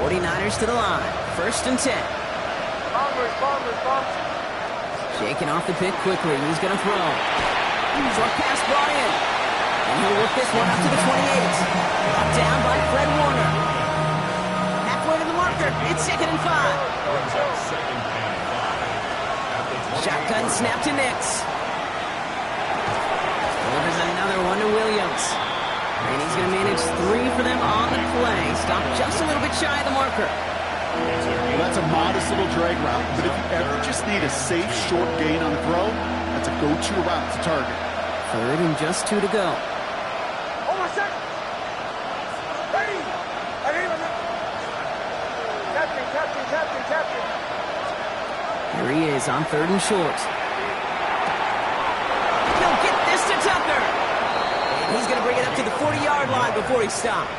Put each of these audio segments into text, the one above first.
49ers to the line. 1st and 10. Bombers. Shaking off the pick quickly. He's going to throw. Short pass brought in. And he'll work this one up to the 28. Brought down by Fred Warner. Halfway to the marker. It's 2nd and 5. Shotgun snap to Nix. Delivers another one to Williams. And he's going to manage 3 for them on the play. Stopped just a little bit shy of the marker. Well, that's a modest little drag route, but if you ever just need a safe, short gain on the throw, that's a go-to route to target. 3rd and just 2 to go. Oh, my second. Ready. Captain. Here he is on 3rd and short. He'll get this to Tucker. And he's going to bring it up to the 40-yard line before he stopped.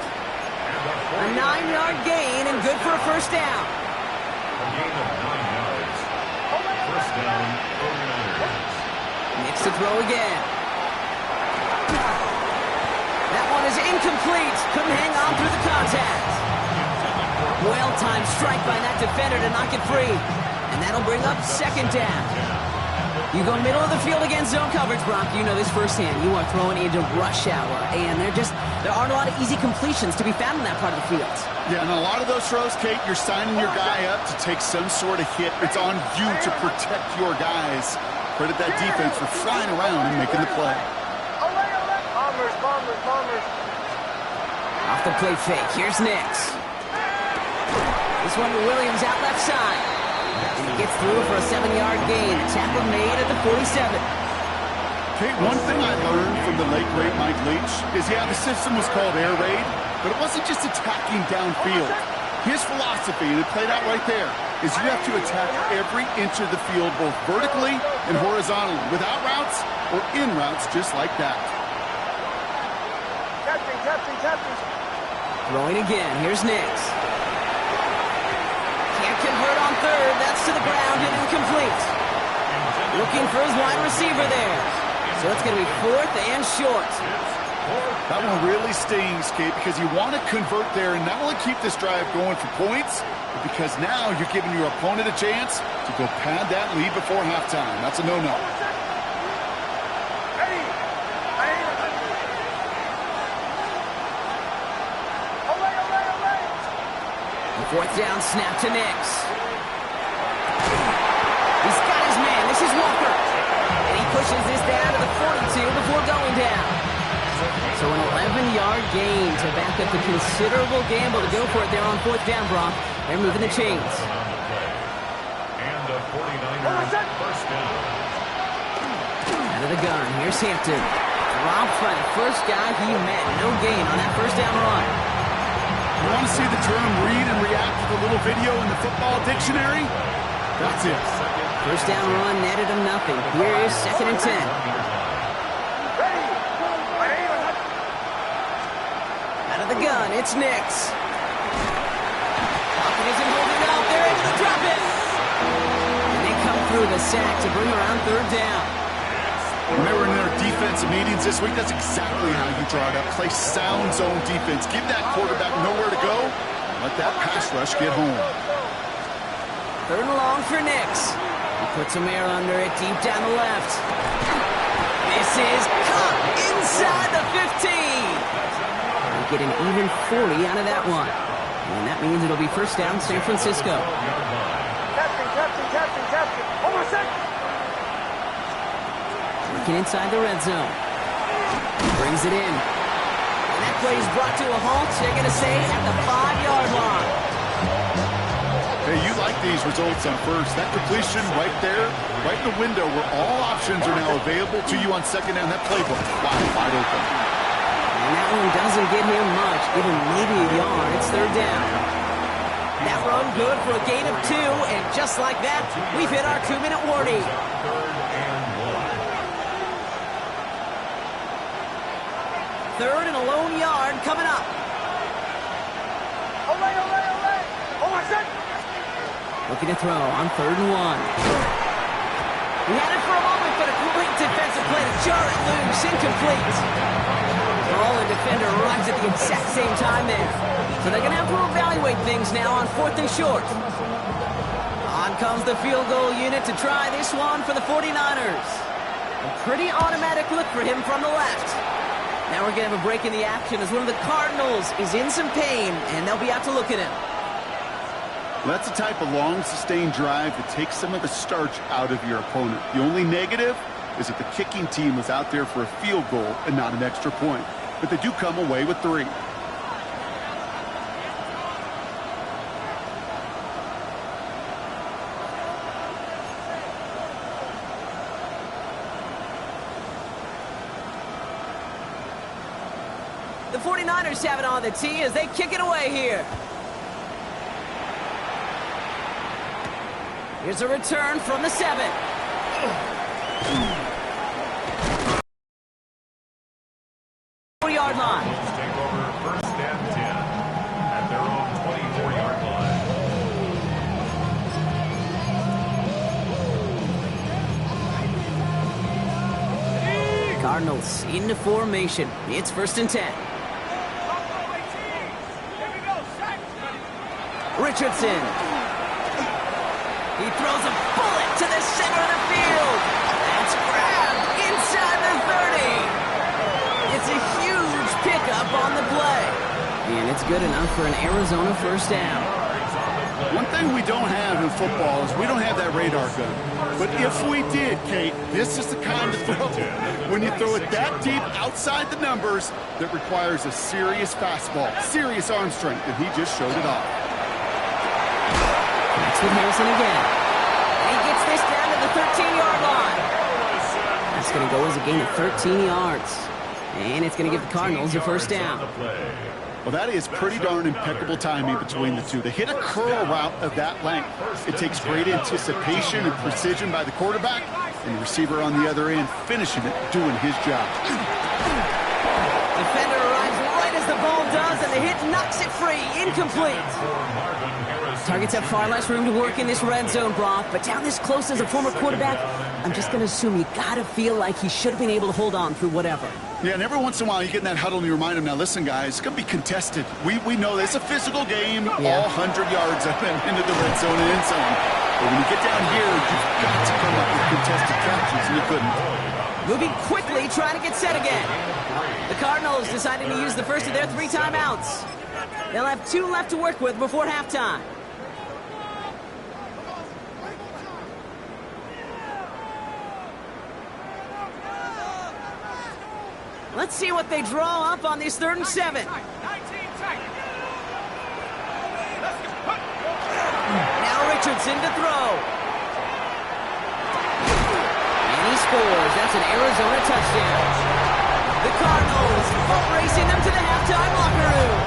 A 9-yard gain and good for a 1st down. A gain of 9 yards. 1st down, 49ers. Nix to throw again. That one is incomplete. Couldn't hang on through the contact. Well-timed strike by that defender to knock it free. And that'll bring up 2nd down. You go middle of the field against zone coverage, Brock. You know this firsthand. You are throwing into rush hour. And there aren't a lot of easy completions to be found in that part of the field. Yeah, and a lot of those throws, Kate, you're signing your guy up to take some sort of hit. It's on you to protect your guys. Credit that defense for flying around and making the play. Bombers. Off the play fake. Here's Nix. This one to Williams out left side. And he gets through for a 7-yard gain. A tackle made at the 47. Kate, one thing I learned from the late, great Mike Leach is, yeah, the system was called air raid, but it wasn't just attacking downfield. His philosophy, and it played out right there, is you have to attack every inch of the field, both vertically and horizontally, without routes or in routes just like that. Captain. Throwing again. Here's Nix. Can't convert on 3rd. That's to the ground and incomplete. Looking for his wide receiver there. So it's going to be 4th and short. That one really stings, Kate, because you want to convert there and not only keep this drive going for points, but because now you're giving your opponent a chance to go pad that lead before halftime. That's a no-no. The 4th down snap to Nix. He's got his man. This is Walker. And he pushes this down to the 42 before going down. So an 11-yard gain to back up the considerable gamble to go for it there on 4th down, Brock. They're moving the chains. And the 49ers 1st down. Out of the gun. Here's Hampton. Dropped by the first guy he met. No gain on that 1st down run. You want to see the term read and react to the little video in the football dictionary? That's it. 1st down run netted him nothing. Here is 2nd and 10. Out of the gun, it's Nix. Pocket isn't holding out. They're able to drop it. And they come through the sack to bring around 3rd down. When they were in their defensive meetings this week, that's exactly how you draw it up. Play sound zone defense. Give that quarterback nowhere to go. Let that pass rush get home. 3rd and long for Nix. He puts some air under it deep down the left. This is caught inside the 15. They get an even 40 out of that one. And that means it'll be 1st down San Francisco. Captain. Oh, my second. Working inside the red zone. Brings it in. And that play is brought to a halt. They're going to say at the 5-yard line. Hey, you like these results on 1st. That completion right there, right in the window where all options are now available to you on 2nd down. That playbook wide open. And that one doesn't get him much, even maybe a yard. It's 3rd down. That run good for a gain of 2, and just like that, we've hit our 2-minute warning. 3rd and a lone yard coming up. Olay. Oh, my second. Looking to throw on 3rd and 1. He had it for a moment, but a complete defensive play to jar it loose, incomplete. Ball and defender arrives at the exact same time there. So they're going to have to evaluate things now on 4th and short. On comes the field goal unit to try this one for the 49ers. A pretty automatic look for him from the left. Now we're going to have a break in the action as one of the Cardinals is in some pain, and they'll be out to look at him. Well, that's the type of long, sustained drive that takes some of the starch out of your opponent. The only negative is that the kicking team was out there for a field goal and not an extra point. But they do come away with 3. The 49ers have it on the tee as they kick it away here. Here's a return from the 7. Yard line. Take over 1st and 10 at their own 24-yard line. Cardinals into formation. It's 1st and 10. Richardson. He throws a bullet to the center of the field. That's grabbed inside the 30. It's a huge pickup on the play. And it's good enough for an Arizona 1st down. One thing we don't have in football is we don't have that radar gun. But if we did, Kate, this is the kind of throw, when you throw it that deep outside the numbers, that requires a serious fastball, serious arm strength, and he just showed it off. That's with Harrison again. And he gets this down to the 13-yard line. That's going to go as a gain of 13 yards. And it's going to give the Cardinals a 1st down. Well, that is pretty darn impeccable timing between the two. To hit a curl route of that length, it takes great anticipation and precision by the quarterback, and the receiver on the other end finishing it, doing his job. Defender arrives right as the ball does, and the hit knocks it free. Incomplete. Targets have far less room to work in this red zone, Brock, but down this close as a former quarterback, I'm just going to assume you got to feel like he should have been able to hold on through whatever. Yeah, and every once in a while you get in that huddle and you remind him, now listen, guys, it's going to be contested. We know it's a physical game, all 100 yards up and into the red zone and end zone. But when you get down here, you've got to come up with contested catches, and you couldn't. Moving quickly, trying to get set again. The Cardinals deciding to use the first of their 3 timeouts. They'll have 2 left to work with before halftime. Let's see what they draw up on this 3rd and 7. Now Richardson to throw. And he scores. That's an Arizona touchdown. The Cardinals foot racing them to the halftime locker room.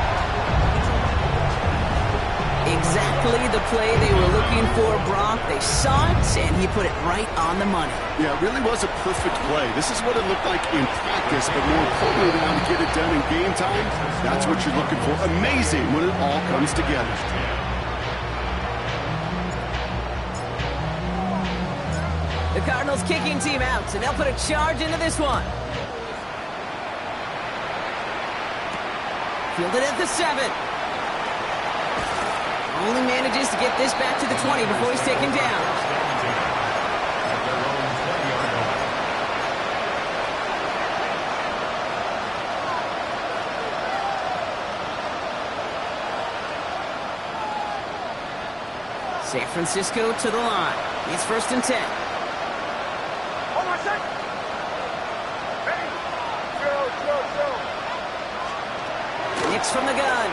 Exactly the play they were looking for, Brock. They saw it, and he put it right on the money. Yeah, it really was a perfect play. This is what it looked like in practice, but more importantly now to get it done in game time, that's what you're looking for. Amazing when it all comes together. The Cardinals kicking team out, and they'll put a charge into this one. Fielded at the 7. Only manages to get this back to the 20 before he's taken down. San Francisco to the line. It's 1st and 10. Hold on a sec. Ready? Zero. Kicks from the gun.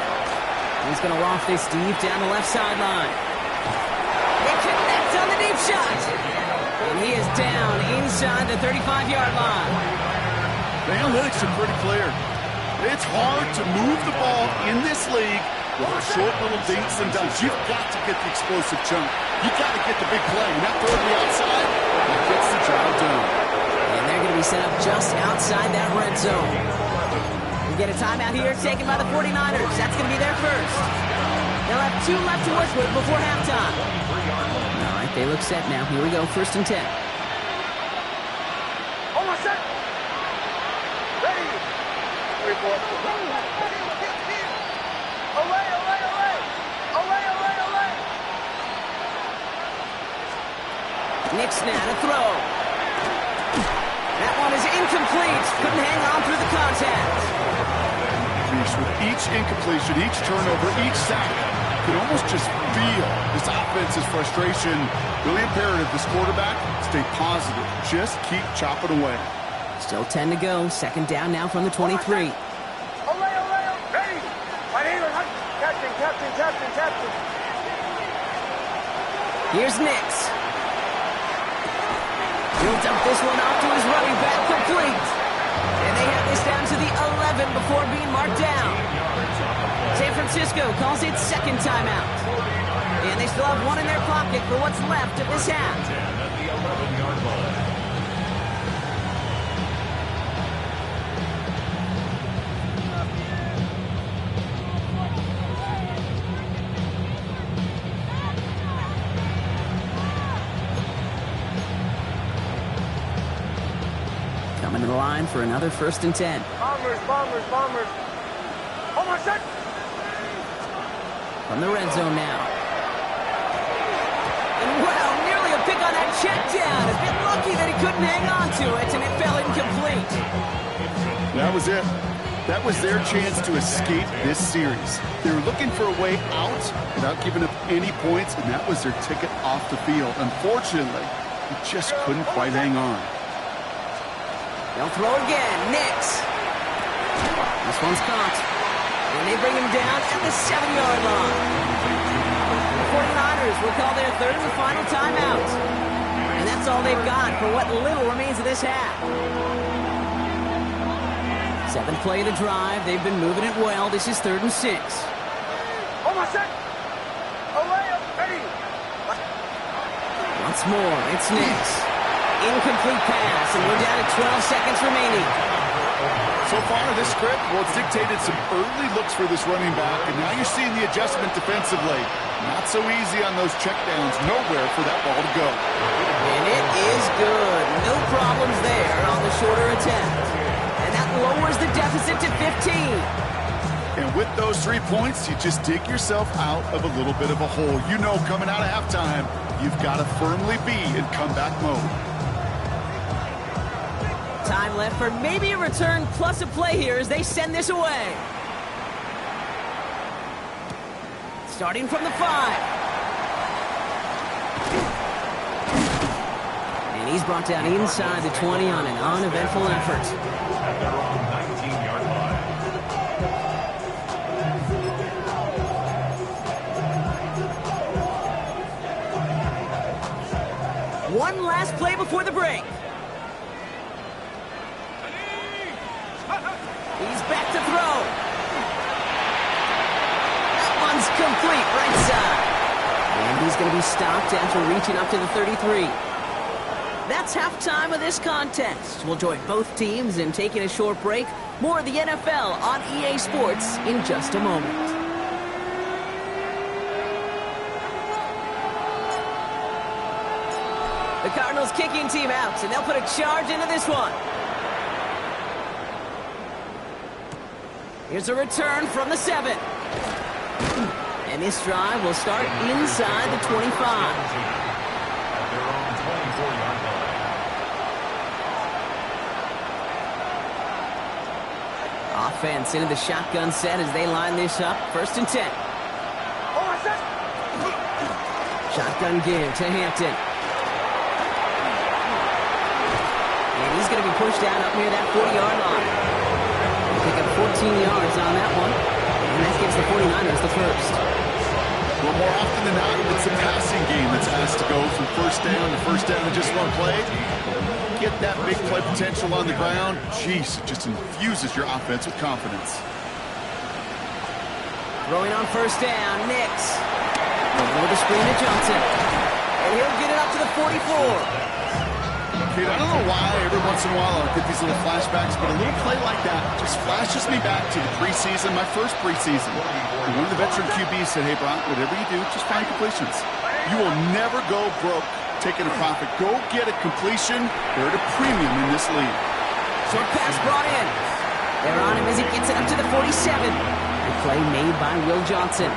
He's going to loft this deep down the left sideline. They connect on the deep shot. And he is down inside the 35-yard line. The analytics are pretty clear. It's hard to move the ball in this league with a short little dinks and dunks. You've got to get the explosive chunk. You've got to get the big play. And that throw to the outside, it gets the job done. And they're going to be set up just outside that red zone. We get a timeout here taken by the 49ers. That's going to be their first. They'll have 2 left to work with before halftime. All right, they look set now. Here we go, 1st and 10. Hold on a sec. Ready? Away. Nix now to throw. That one is incomplete. Couldn't hang on through the contact. With each incompletion, each turnover, each sack, you can almost just feel this offense's frustration. Really imperative, this quarterback, stay positive. Just keep chopping away. Still 10 to go. Second down now from the 23. Ready. Captain. Here's Nix. He'll dump this one off to his running back, complete. And they have this down to the 11 before being marked down. San Francisco calls it second timeout. And they still have one in their pocket for what's left of this half. At the 11-yard line. Coming to the line for another 1st and 10. Bombers. Hold on, set. From the red zone now. And wow, nearly a pick on that check down. A bit lucky that he couldn't hang on to it, and it fell incomplete. That was it. That was their chance to escape this series. They were looking for a way out without giving up any points, and that was their ticket off the field. Unfortunately, he just couldn't quite hang on. They'll throw again. Nix. This one's caught. And they bring him down at the 7-yard line. The 49ers will call their third and final timeout. And that's all they've got for what little remains of this half. 7th play of the drive. They've been moving it well. This is 3rd and 6. Hold on, set. Ready. Once more, it's Nix. Incomplete pass, and we're down to 12 seconds remaining. So far, this script, well, it's dictated some early looks for this running back, and now you're seeing the adjustment defensively. Not so easy on those checkdowns. Nowhere for that ball to go. And it is good. No problems there on the shorter attempt. And that lowers the deficit to 15. And with those 3 points, you just dig yourself out of a little bit of a hole. You know, coming out of halftime, you've got to firmly be in comeback mode. Time left for maybe a return plus a play here as they send this away. Starting from the 5. And he's brought down inside the 20 on an uneventful effort. At their own 19-yard line. One last play before the break. He's back to throw. That one's complete, right side. And he's going to be stopped after reaching up to the 33. That's halftime of this contest. We'll join both teams in taking a short break. More of the NFL on EA Sports in just a moment. The Cardinals kicking team out, and they'll put a charge into this one. Here's a return from the 7. And this drive will start inside the 25. At their own 24-yard line. Offense into the shotgun set as they line this up. 1st and 10. Hold on, set. Shotgun give to Hampton. And he's going to be pushed down up near that 40-yard line. Pick up 14 yards on that one. And that gives the 49ers the first. Well, more often than not, it's a passing game that's asked to go from first down to first down in just one play. Get that big play potential on the ground. Jeez, it just infuses your offense with confidence. Throwing on 1st down, Nix. Over the screen to Johnson. And he'll get it up to the 44. Dude, I don't know why every once in a while I'll get these little flashbacks, but a little play like that just flashes me back to the preseason, my first preseason. And one of the veteran QBs said, hey, Brock, whatever you do, just find completions. You will never go broke taking a profit. Go get a completion. They're at a premium in this league. Short pass brought in. They're on him as he gets it up to the 47. The play made by Will Johnson.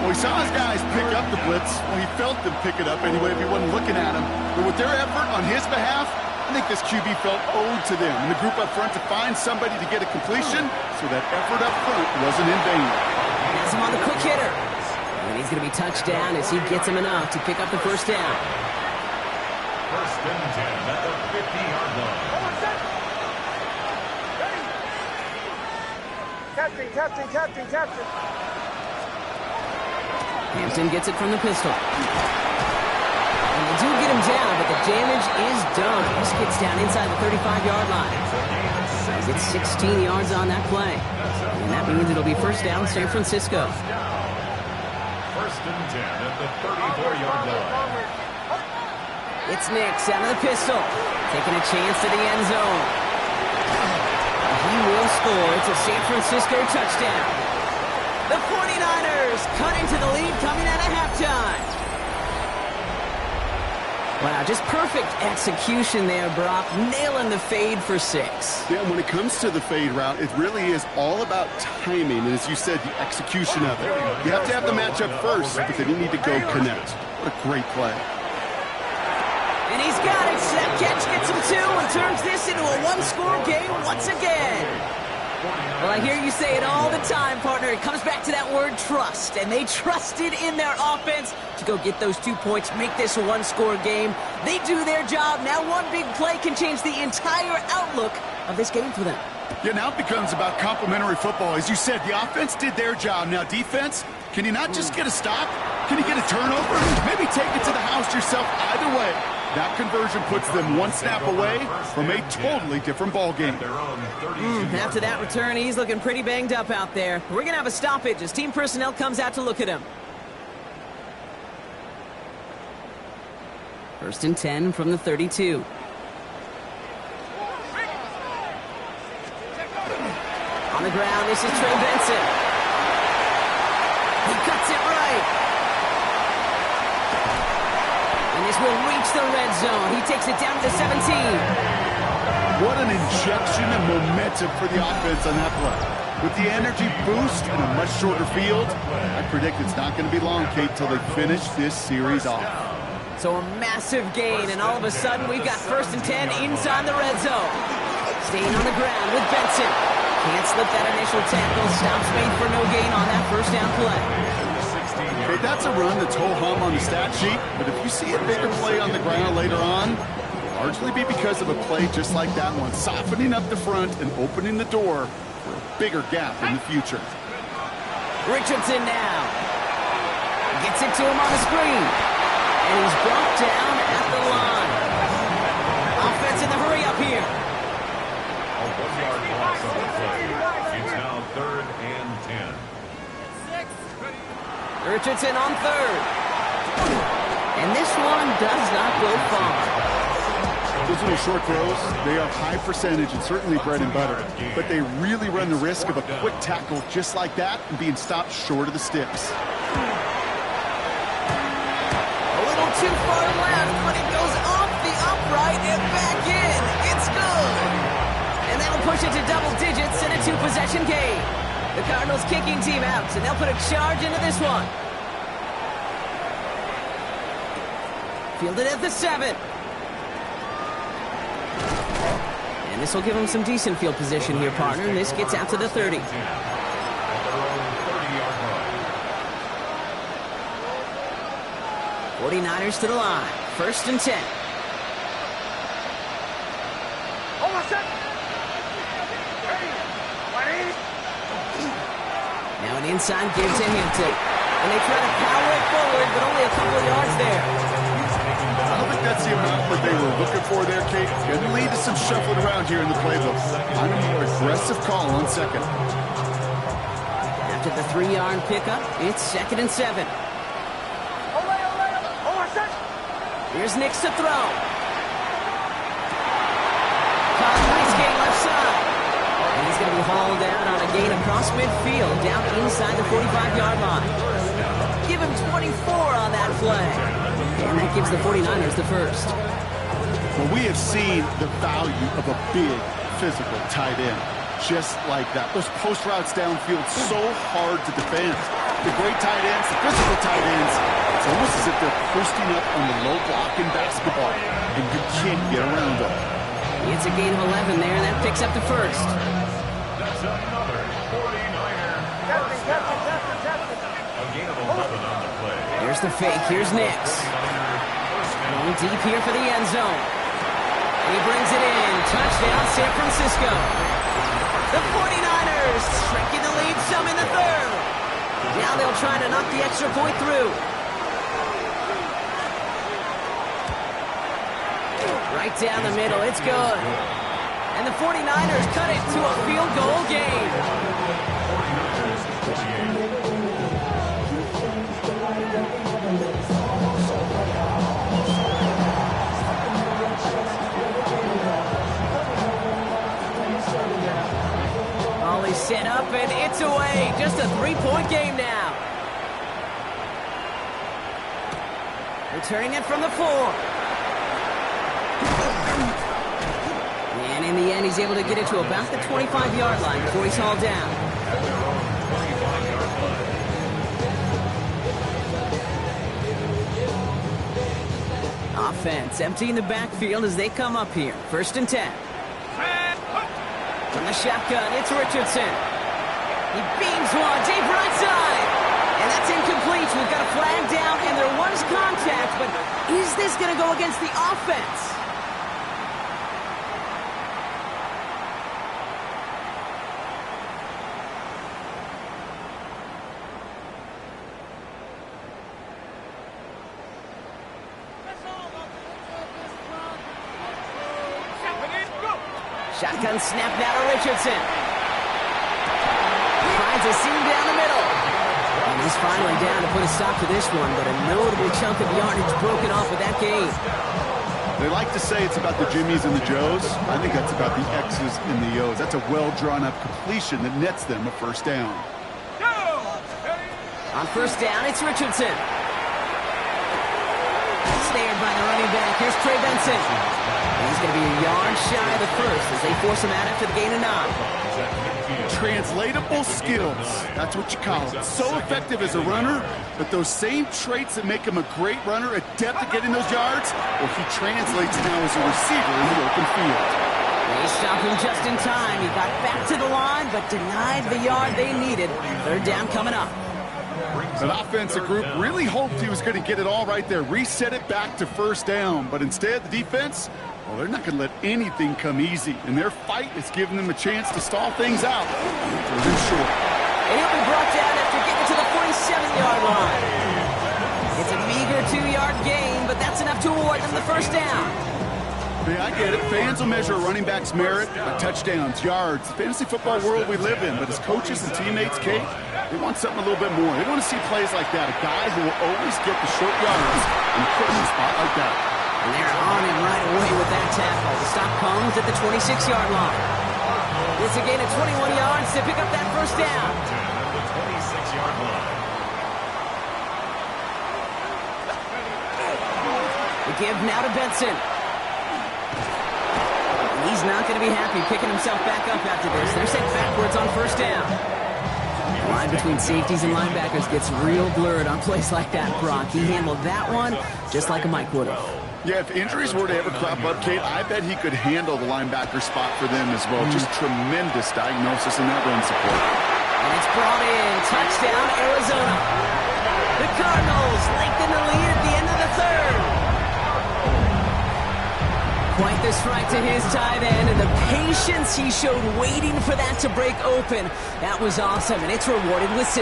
Well, he saw his guys pick up the blitz. Well, he felt them pick it up anyway if he wasn't looking at him. But with their effort on his behalf, I think this QB felt owed to them and the group up front to find somebody to get a completion, so that effort up front wasn't in vain. Has him on the quick hitter. And he's going to be touched down as he gets him enough to pick up the first down. First and 10 at the 50-yard line. Captain, captain, captain, captain. Hampton gets it from the pistol. And they do get him down, but the damage is done. He skids down inside the 35-yard line. He gets 16 yards on that play. And that means it'll be first down San Francisco. First and 10 at the 34-yard line. It's Nix out of the pistol. Taking a chance to the end zone. He will score. It's a San Francisco touchdown. The 49ers cut into the lead coming out of halftime. Wow, just perfect execution there, Brock. Nailing the fade for 6. Yeah, when it comes to the fade route, it really is all about timing, and as you said, the execution of it. You have to have the matchup first, but then you need to go connect. What a great play. And he's got it. That catch gets him 2 and turns this into a one-score game once again. Well, I hear you say it all the time, partner. It comes back to that word trust, and they trusted in their offense to go get those 2 points, make this a one-score game. They do their job. Now one big play can change the entire outlook of this game for them. Yeah, now it becomes about complementary football. As you said, the offense did their job. Now defense, can you not just get a stop? Can you get a turnover? Maybe take it to the house yourself. Either way, that conversion puts them one snap away from a totally different ball game. After that return, he's looking pretty banged up out there. We're going to have a stoppage as team personnel comes out to look at him. First and 10 from the 32. On the ground, this is Trey Benson. He cuts it right. And this will reach the red zone. He takes it down to 17. What an injection of momentum for the offense on that play. With the energy boost and a much shorter field, I predict it's not going to be long, Kate, till they finish this series off. So a massive gain, and all of a sudden we've got first and 10 inside the red zone. Staying on the ground with Benson. Can't slip that initial tackle. Stops made for no gain on that first down play. Okay, that's a run that's ho-hum on the stat sheet, but if you see a bigger play on the ground later on, it'll largely be because of a play just like that one, softening up the front and opening the door for a bigger gap in the future. Richardson now. Gets it to him on the screen. And he's brought down at the line. Offense in the hurry up here. A 1-yard loss on the play. It's now 3rd and 10. Richardson on 3rd. And this one does not go far. Those little short throws, they are high percentage and certainly bread and butter, but they really run the risk of a quick tackle just like that and being stopped short of the sticks. A little too far left, but it goes off the upright and back in. It's good. And that'll push it to double digits in a 2-possession game. The Cardinals kicking team out, and they'll put a charge into this one. Fielded at the 7. And this will give them some decent field position here, partner. And this gets out to the 30. 49ers to the line. First and 10. Now an inside give to Hampton. And they try to power it forward, but only a couple of yards there. I don't think that's the amount that they were looking for there, Kate. Going to lead to some shuffling around here in the playbook. On a more aggressive call on 2nd. After the 3-yard pickup, it's 2nd and 7. Here's Nix to throw. Caught nice gain left side. And he's going to be hauled down on a gain across midfield, down inside the 45-yard line. Give him 24 on that play. And that gives the 49ers the first. Well, we have seen the value of a big, physical tight end. just like that. Those post routes downfield, so hard to defend. The great tight ends, the physical tight ends, it's almost as if they're posting up on the low block in basketball, and you can't get around them. It's a gain of 11 there, and that picks up the first. That's another 49er. Captain. A gain of 11 on the play. Here's the fake. Here's Nix. Going deep here for the end zone. And he brings it in. Touchdown, San Francisco. The 49ers shrinking the lead some in the third. Now they'll try to knock the extra point through. Right down the middle. It's good. And the 49ers cut it to a field goal game. Ollie's set up, and it's away. Just a three-point game now. Returning it from the 4. And in the end, he's able to get it to about the 25-yard line before he's hauled down. At their own 25-yard line. Offense emptying the backfield as they come up here. 1st and 10. From the shotgun, it's Richardson. He beams one, deep right side. And that's incomplete. We've got a flag down, and there was contact, but is this going to go against the offense? Shotgun snap now to Richardson. Finds a seam down the middle. And he's finally down to put a stop to this one, but a notable chunk of yardage broken off with that gain. They like to say it's about the Jimmies and the Joes. I think that's about the X's and the O's. That's a well-drawn-up completion that nets them a first down. On 1st down, it's Richardson. Snared by the running back. Here's Trey Benson. He's going to be a yard shy of the first as they force him out after the gain of 9. Translatable skills. That's what you call it. So effective as a runner, but those same traits that make him a great runner, adept at getting those yards, well, he translates now as a receiver in the open field. They stopped him just in time. He got back to the line, but denied the yard they needed. 3rd down coming up. That offensive group really hoped he was going to get it all right there, reset it back to 1st down, but instead the defense, well, they're not going to let anything come easy, and their fight is giving them a chance to stall things out. They're short. And he'll be brought down after getting to the 47-yard line. It's a meager 2-yard gain, but that's enough to award them the 1st down. Yeah, I get it. Fans will measure a running back's merit by touchdowns, yards, the fantasy football world we live in. But as coaches and teammates, Kate, they want something a little bit more. They want to see plays like that, a guy who will always get the short yards and put in a spot like that. And they're on him right away with that tackle. The stop comes at the 26-yard line. It's a gain of 21 yards to pick up that 1st down. At the 26-yard line. The give now to Benson. He's not going to be happy picking himself back up after this. They're sent backwards on 1st down. The line between safeties and linebackers gets real blurred on plays like that, Brock. He handled that one just like a Mike would have. Yeah, if injuries were to ever crop up, Kate, I bet he could handle the linebacker spot for them as well. Just tremendous diagnosis in that run support. And it's brought in. Touchdown, Arizona. The Cardinals lengthen the lead at the end of the 3rd. Quite the strike to his tight end, and the patience he showed waiting for that to break open. That was awesome, and it's rewarded with 6.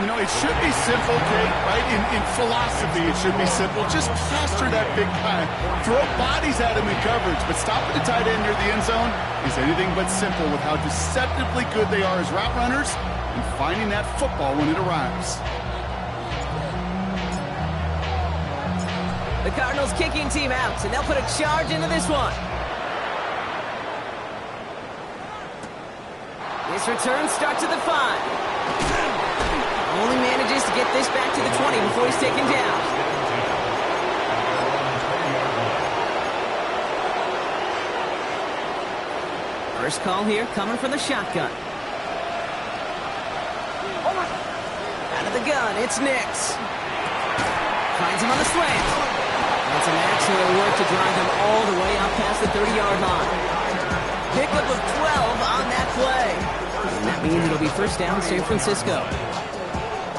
You know, it should be simple, Kate, right? In philosophy, it should be simple. Just plaster that big guy. Throw bodies at him in coverage, but stopping the tight end near the end zone is anything but simple with how deceptively good they are as route runners and finding that football when it arrives. The Cardinals kicking team out, and they'll put a charge into this one. This return starts at the 5. Only manages to get this back to the 20 before he's taken down. First call here coming from the shotgun. Out of the gun, it's Nix. Finds him on the slant. That's an excellent work to drive him all the way up past the 30-yard line. Pickup of 12 on that play. And that means it'll be first down San Francisco.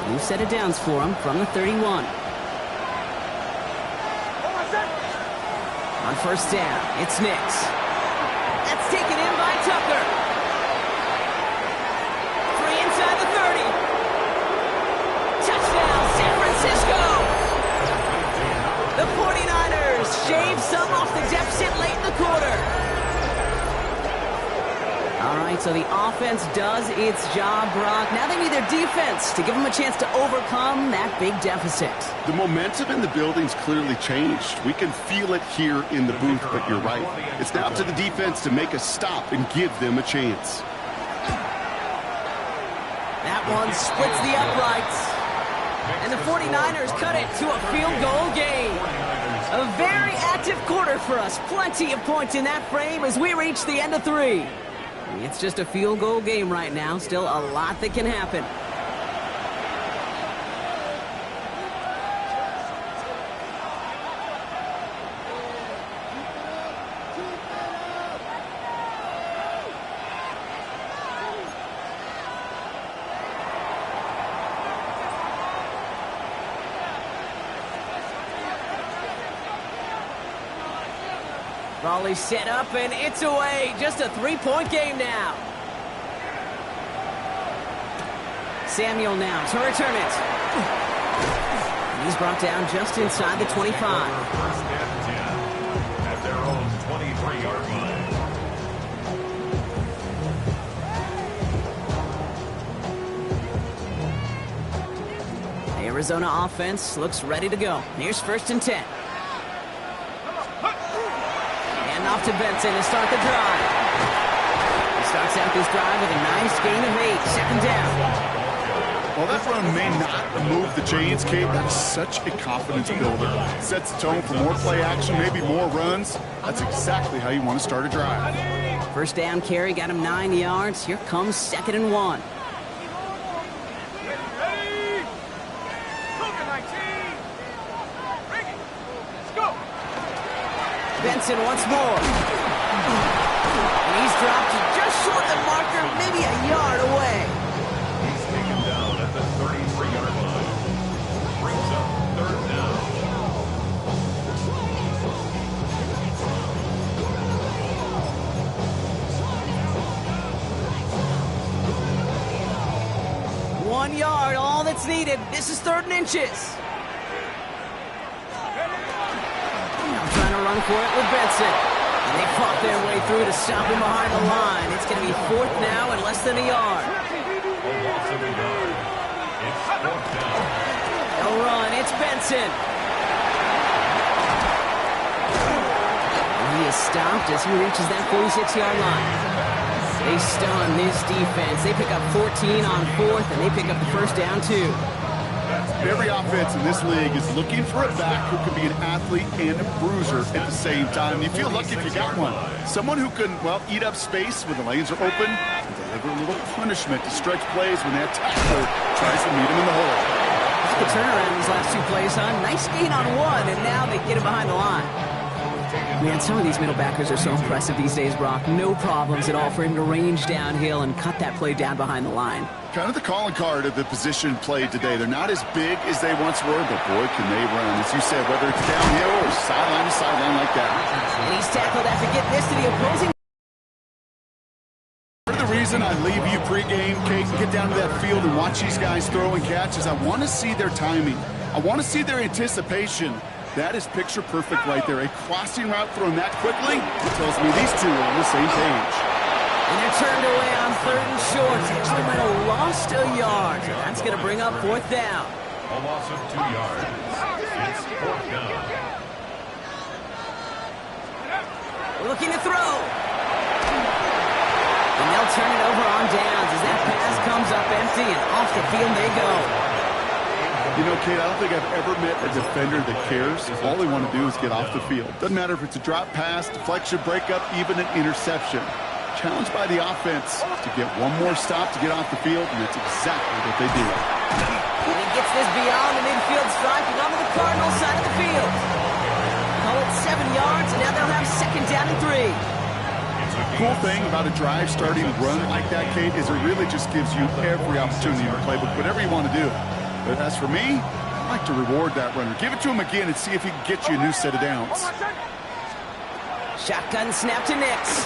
New set of downs for him from the 31. On first down, it's Nix. That's taken in by Tucker. Free inside the 30. Touchdown, San Francisco! The 49ers shave some off the deficit late in the quarter. All right, so the offense does its job, Brock. Now they need their defense to give them a chance to overcome that big deficit. The momentum in the building's clearly changed. We can feel it here in the booth, but you're right. It's now up to the defense to make a stop and give them a chance. That one splits the uprights. And the 49ers cut it to a field goal game. A very active quarter for us. Plenty of points in that frame as we reach the end of 3. It's just a field goal game right now. Still a lot that can happen. Volley set up, and it's away. Just a 3-point game now. Samuel now to return it. And he's brought down just inside the 25. First and 10 at their own 23-yard line. The Arizona offense looks ready to go. Here's first and 10. Off to Benson to start the drive. He starts out this drive with a nice gain of 8. Second down. Well, that run may not move the chains, Cade. That is such a confidence builder. Sets the tone for more play action, maybe more runs. That's exactly how you want to start a drive. First down carry got him 9 yards. Here comes 2nd and 1. Benson once more. And he's dropped just short of the marker, maybe a yard away. He's taken down at the 33-yard line. Brings up 3rd down. One yard, all that's needed. This is 3rd and inches. Trying to run for it with Benson. And they fought their way through to stop him behind the line. It's going to be 4th now and less than a yard. A loss of a yard. It's 4th down. They'll run. It's Benson. And he is stopped as he reaches that 46-yard line. They stun this defense. They pick up 14 on 4th, and they pick up the first down, too. Every offense in this league is looking for a back who can be an athlete and a bruiser at the same time. You feel lucky if you got one. Someone who can, well, eat up space when the lanes are open and deliver a little punishment to stretch plays when that tackler tries to meet him in the hole. That's a good turnaround in these last 2 plays, huh? Nice gain on 1, and now they get him behind the line. Man, some of these middle backers are so impressive these days, Brock. No problems at all for him to range downhill and cut that play down behind the line. Kind of the calling card of the position played today. They're not as big as they once were, but boy, can they run. As you said, whether it's downhill or sideline to sideline like that. And he's tackled after getting this to the opposing. Part of the reason I leave you pregame, Kate, and get down to that field and watch these guys throw and catch is I want to see their timing. I want to see their anticipation. That is picture perfect right there. A crossing route thrown that quickly tells me these two are on the same page. And they're turned away on 3rd and short. They actually might have lost a yard. That's going to bring up 4th down. A loss of 2 yards. It's 4th down. Looking to throw. And they'll turn it over on downs as that pass comes up empty and off the field they go. You know, Kate, I don't think I've ever met a defender that cares. All they want to do is get off the field. Doesn't matter if it's a drop pass, deflection, breakup, even an interception. Challenged by the offense to get one more stop to get off the field, and that's exactly what they do. And he gets this beyond the midfield stripe and onto the Cardinals side of the field. Call it 7 yards, and now they'll have second down and 3. Cool thing about a drive starting run like that, Kate, is it really just gives you every opportunity to play with whatever you want to do. But as for me, I like to reward that runner. Give it to him again and see if he can get you a new set of downs. Shotgun snap to Nix.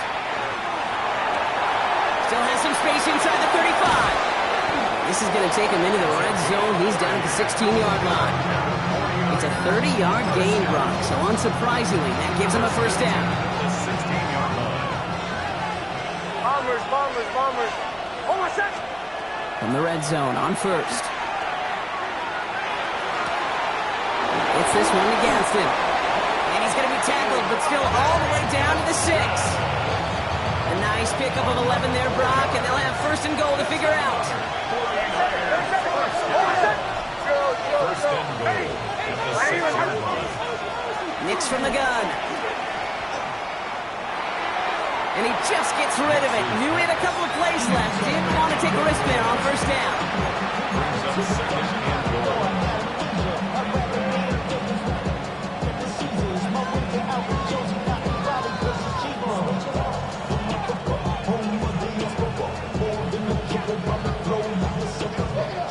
Still has some space inside the 35. This is going to take him into the red zone. He's down at the 16-yard line. It's a 30-yard gain, Brock, so unsurprisingly, that gives him a first down. The 16-yard line. Bombers. Oh, my set. From the red zone on first. Gets this one against him. And he's going to be tackled, but still all the way down to the 6. A nice pickup of 11 there, Brock, and they'll have first and goal to figure out. First and goal at the 6-yard line. Nix from the gun. And he just gets rid of it. Knew he had a couple of plays left. Didn't want to take a risk there on first down. Brings up second and goal.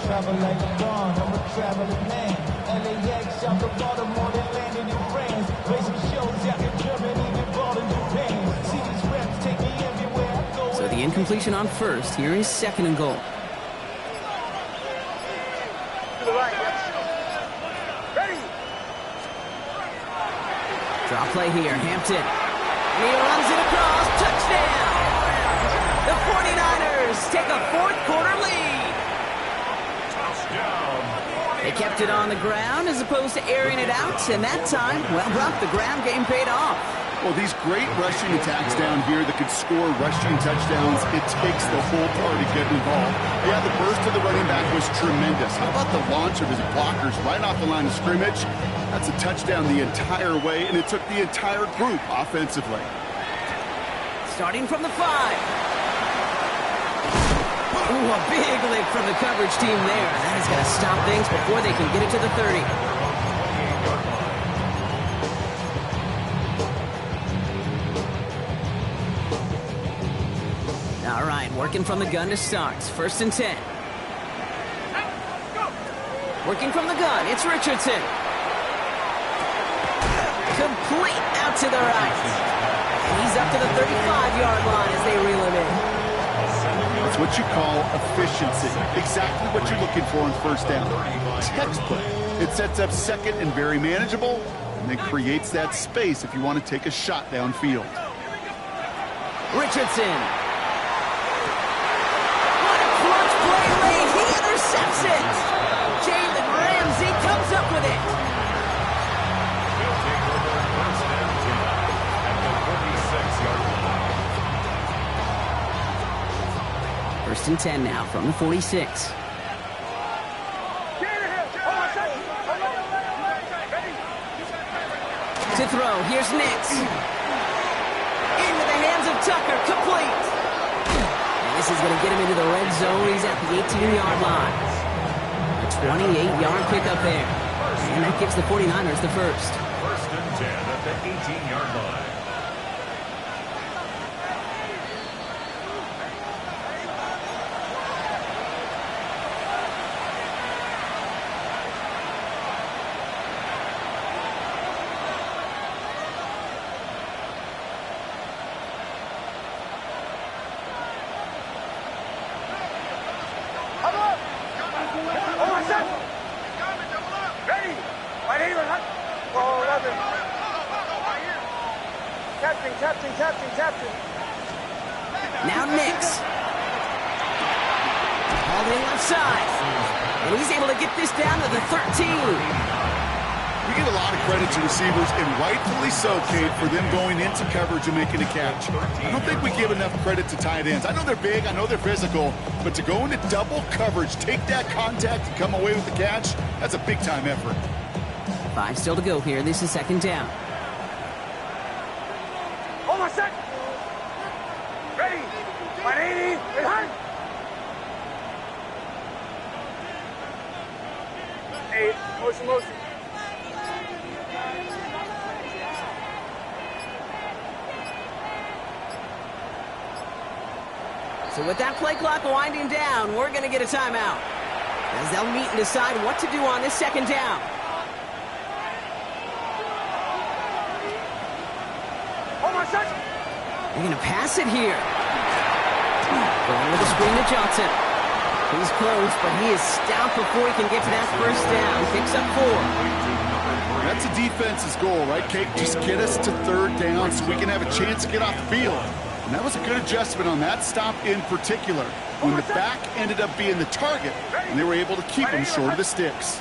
Travel like a dawn, I'm a traveling man. LAX, out the Baltimore, they landed in France. Racing shows out in Germany, they bought in Japan. See these reps take me everywhere I go. So the incompletion on first. Here is second and goal. To the right, yes. Ready. Draw play here, Hampton. And he runs it across. Touchdown! The 49ers take a fourth-quarter lead. They kept it on the ground as opposed to airing it out, and that time, well, Brock, the ground game paid off. Well, these great rushing attacks down here that could score rushing touchdowns, it takes the whole party getting involved. Yeah, the burst of the running back was tremendous. How about the launch of his blockers right off the line of scrimmage? That's a touchdown the entire way, and it took the entire group offensively. Starting from the 5. Ooh, a big lick from the coverage team there. That is going to stop things before they can get it to the 30. All right, working from the gun to start. First and 10. Working from the gun, it's Richardson. Complete out to the right. He's up to the 35-yard line as they reel him in. It's what you call efficiency. Exactly what you're looking for on first down. Textbook. It sets up second and very manageable, and then creates that space if you want to take a shot downfield. Richardson. What a clutch play late. He intercepts it. Jalen Ramsey comes up with it. He'll take over first and 10 at the 46-yard line. First and 10 now from the 46. To throw, here's Nix. Into the hands of Tucker, complete. And this is going to get him into the red zone. He's at the 18-yard line. A 28-yard pickup there. And that gives the 49ers the first. First and 10 at the 18-yard line. Captain. Now Nix. All the left side. And he's able to get this down to the 13. We get a lot of credit to receivers, and rightfully so, Kate, for them going into coverage and making a catch. I don't think we give enough credit to tight ends. I know they're big, I know they're physical, but to go into double coverage, take that contact, and come away with the catch, that's a big-time effort. 5 still to go here. This is second down. Hold on a sec. Ready. Motion, motion. So with that play clock winding down, we're going to get a timeout, as they'll meet and decide what to do on this second down. Hold on, second. They're going to pass it here. Going with the screen to Johnson. He's close, but he is stout before he can get to that first down. Picks up 4. That's a defense's goal, right, Kate? Just get us to third down so we can have a chance to get off the field. And that was a good adjustment on that stop in particular, when the back ended up being the target, and they were able to keep him short of the sticks.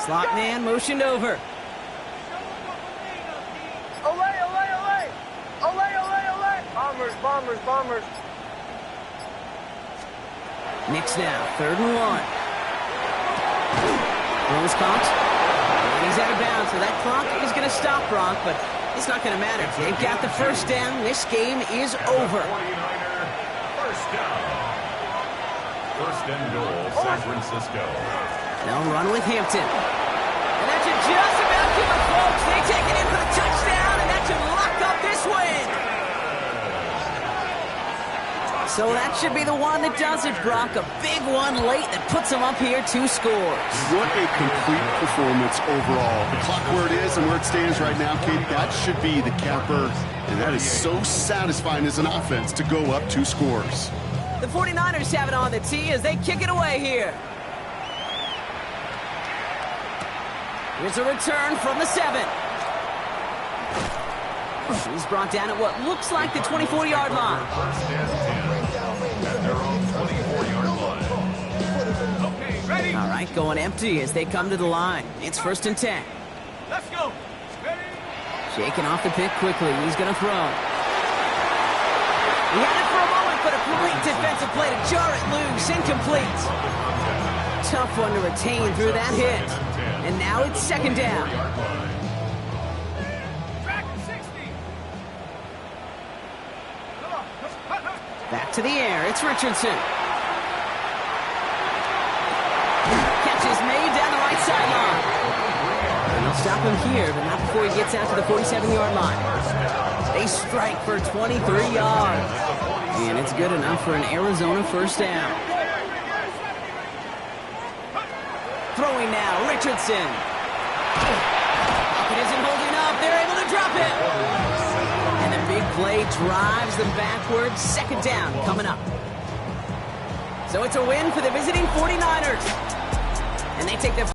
Slot man motioned over. Olay, olay, olay. Olay, olay, olay. Bombers, bombers, bombers. Knicks now, 3rd and 1. Throws caught. And he's out of bounds, so that clock is going to stop, Brock, but it's not going to matter. They've got the first down. This game is over. 49er, first down. First and goal, San Francisco. They'll run with Hampton. And that should just about do it, folks. They take it in for the touchdown, and that should lock up this win. So that should be the one that does it, Brock. A big one late that puts them up here 2 scores. What a complete performance overall. The clock where it is and where it stands right now, Kate, that should be the capper. And that is so satisfying as an offense to go up 2 scores. The 49ers have it on the tee as they kick it away here. Here's a return from the 7. He's brought down at what looks like the 24-yard line. First and 10 at their own 24-yard line. Okay, ready? All right, going empty as they come to the line. It's 1st and 10. Let's go. Ready? Shaking off the pick quickly. He's going to throw. He had it for a moment, but a great defensive play to jar it loose. Incomplete. Tough one to retain through that hit. And now it's 2nd down. Back to the air. It's Richardson. Catch is made down the right sideline. And they'll stop him here, but not before he gets out to the 47-yard line. They strike for 23 yards. And it's good enough for an Arizona first down. Throwing now, Richardson. It isn't holding up. They're able to drop it. And the big play drives them backwards. 2nd down coming up. So it's a win for the visiting 49ers. And they take the